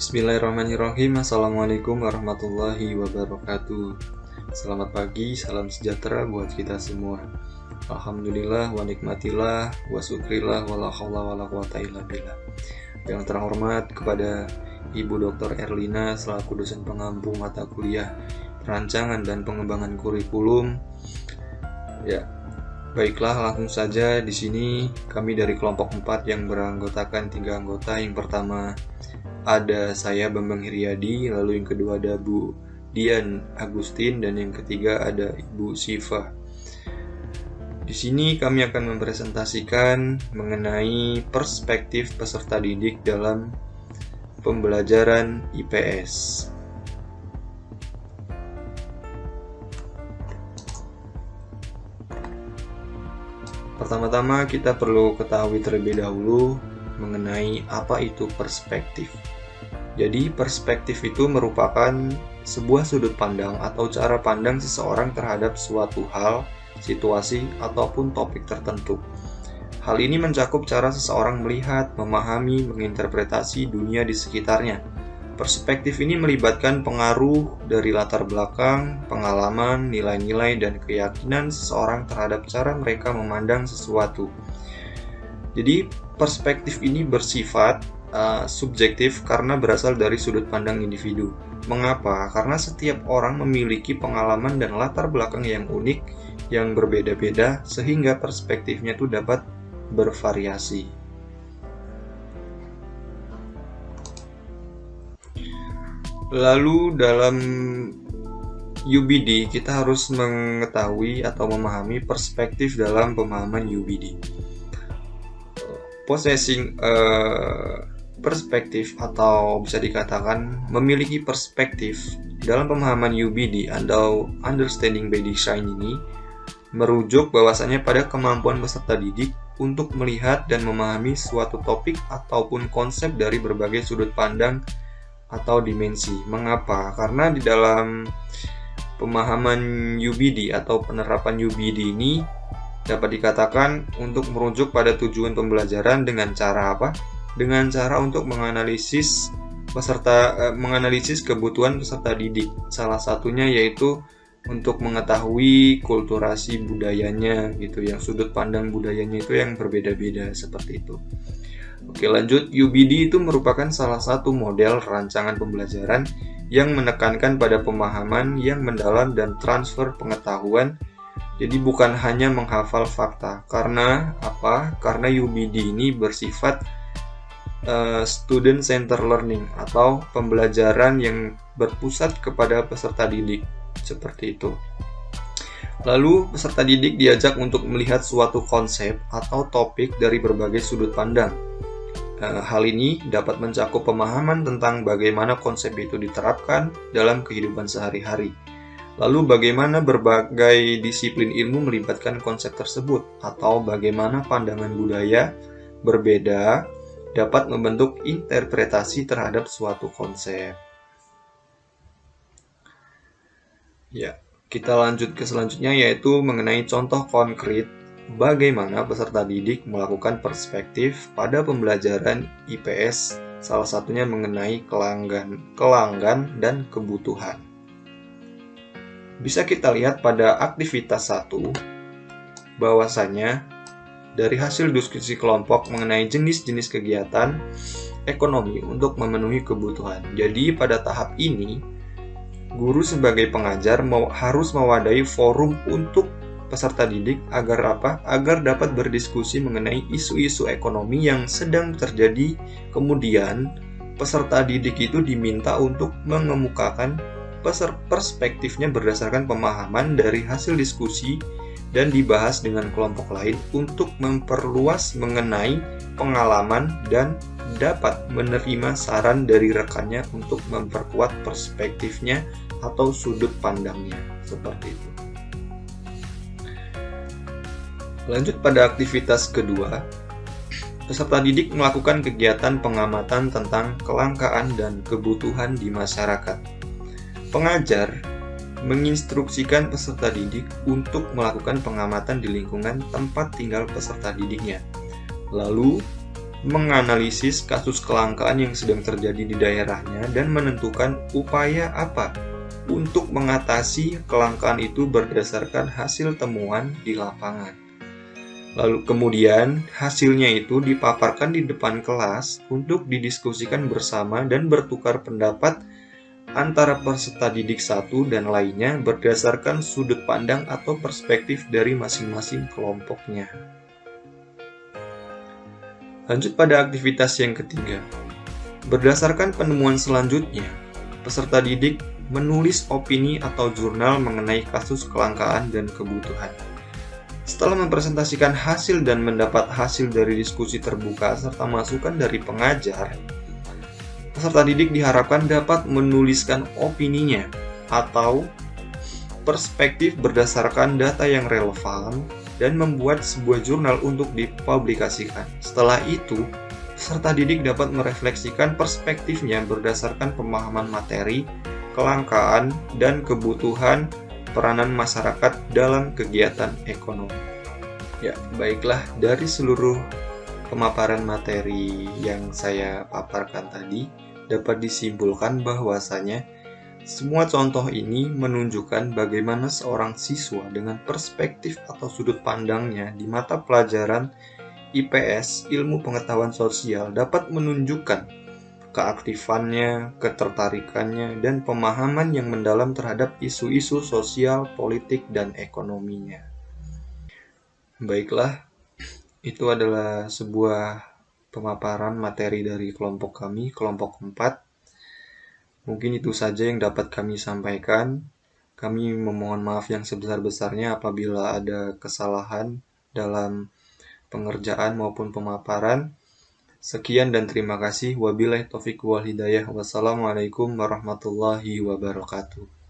Bismillahirrahmanirrahim. Assalamualaikum warahmatullahi wabarakatuh. Selamat pagi, salam sejahtera buat kita semua. Alhamdulillah wa nikmatillah wa syukrillah wa la haula wa la quwata illa billah. Yang terhormat kepada Ibu Dr. Erlina selaku dosen pengampu mata kuliah perancangan dan pengembangan kurikulum. Ya, baiklah, langsung saja. Di sini kami dari kelompok 4 yang beranggotakan 3 anggota. Yang pertama ada saya Bambang Hiriadi, lalu yang kedua ada Bu Dian Agustin, dan yang ketiga ada Ibu Siva. Di sini kami akan mempresentasikan mengenai perspektif peserta didik dalam pembelajaran IPS. Pertama-tama kita perlu ketahui terlebih dahulu mengenai apa itu perspektif. Jadi perspektif itu merupakan sebuah sudut pandang atau cara pandang seseorang terhadap suatu hal, situasi, ataupun topik tertentu. Hal ini mencakup cara seseorang melihat, memahami, menginterpretasi dunia di sekitarnya. Perspektif ini melibatkan pengaruh dari latar belakang, pengalaman, nilai-nilai, dan keyakinan seseorang terhadap cara mereka memandang sesuatu. Jadi perspektif ini bersifat subjektif karena berasal dari sudut pandang individu. Mengapa? Karena setiap orang memiliki pengalaman dan latar belakang yang unik, yang berbeda-beda, sehingga perspektifnya itu dapat bervariasi. Lalu dalam UBD kita harus mengetahui atau memahami perspektif dalam pemahaman UBD. Possessing perspektif atau bisa dikatakan memiliki perspektif dalam pemahaman UBD atau Understanding by Design ini merujuk bahwasanya pada kemampuan peserta didik untuk melihat dan memahami suatu topik ataupun konsep dari berbagai sudut pandang atau dimensi. Mengapa? Karena di dalam pemahaman UBD atau penerapan UBD ini dapat dikatakan untuk merujuk pada tujuan pembelajaran dengan cara apa? Dengan cara untuk menganalisis kebutuhan peserta didik. Salah satunya yaitu untuk mengetahui kulturasi budayanya gitu, yang sudut pandang budayanya itu yang berbeda-beda seperti itu. Oke, lanjut. UBD itu merupakan salah satu model rancangan pembelajaran yang menekankan pada pemahaman yang mendalam dan transfer pengetahuan. Jadi bukan hanya menghafal fakta. Karena apa? Karena UBD ini bersifat student center learning atau pembelajaran yang berpusat kepada peserta didik. Seperti itu. Lalu peserta didik diajak untuk melihat suatu konsep atau topik dari berbagai sudut pandang. Hal ini dapat mencakup pemahaman tentang bagaimana konsep itu diterapkan dalam kehidupan sehari-hari. Lalu bagaimana berbagai disiplin ilmu melibatkan konsep tersebut, atau bagaimana pandangan budaya berbeda dapat membentuk interpretasi terhadap suatu konsep. Ya, kita lanjut ke selanjutnya, yaitu mengenai contoh konkret bagaimana peserta didik melakukan perspektif pada pembelajaran IPS, salah satunya mengenai kelanggan dan kebutuhan. Bisa kita lihat pada aktivitas 1 bahwasanya dari hasil diskusi kelompok mengenai jenis-jenis kegiatan ekonomi untuk memenuhi kebutuhan. Jadi pada tahap ini guru sebagai pengajar harus mewadahi forum untuk peserta didik agar apa? Agar dapat berdiskusi mengenai isu-isu ekonomi yang sedang terjadi. Kemudian peserta didik itu diminta untuk mengemukakan perspektifnya berdasarkan pemahaman dari hasil diskusi dan dibahas dengan kelompok lain untuk memperluas mengenai pengalaman dan dapat menerima saran dari rekannya untuk memperkuat perspektifnya atau sudut pandangnya. Seperti itu. Lanjut pada aktivitas kedua, peserta didik melakukan kegiatan pengamatan tentang kelangkaan dan kebutuhan di masyarakat. Pengajar menginstruksikan peserta didik untuk melakukan pengamatan di lingkungan tempat tinggal peserta didiknya. Lalu, menganalisis kasus kelangkaan yang sedang terjadi di daerahnya, dan menentukan upaya apa untuk mengatasi kelangkaan itu berdasarkan hasil temuan di lapangan. Lalu kemudian hasilnya itu dipaparkan di depan kelas untuk didiskusikan bersama dan bertukar pendapat antara peserta didik satu dan lainnya berdasarkan sudut pandang atau perspektif dari masing-masing kelompoknya. Lanjut pada aktivitas yang ketiga. Berdasarkan penemuan selanjutnya, peserta didik menulis opini atau jurnal mengenai kasus kelangkaan dan kebutuhan. Setelah mempresentasikan hasil dan mendapat hasil dari diskusi terbuka serta masukan dari pengajar, peserta didik diharapkan dapat menuliskan opininya atau perspektif berdasarkan data yang relevan dan membuat sebuah jurnal untuk dipublikasikan. Setelah itu, peserta didik dapat merefleksikan perspektifnya berdasarkan pemahaman materi, kelangkaan, dan kebutuhan peranan masyarakat dalam kegiatan ekonomi. Ya, baiklah, dari seluruh pemaparan materi yang saya paparkan tadi, dapat disimpulkan bahwasanya semua contoh ini menunjukkan bagaimana seorang siswa dengan perspektif atau sudut pandangnya di mata pelajaran IPS, ilmu pengetahuan sosial, dapat menunjukkan keaktifannya, ketertarikannya, dan pemahaman yang mendalam terhadap isu-isu sosial, politik, dan ekonominya. Baiklah, itu adalah sebuah pemaparan materi dari kelompok kami, kelompok 4. Mungkin itu saja yang dapat kami sampaikan. Kami memohon maaf yang sebesar-besarnya apabila ada kesalahan dalam pengerjaan maupun pemaparan. Sekian dan terima kasih. Wabillahi taufiq wal hidayah. Wassalamualaikum warahmatullahi wabarakatuh.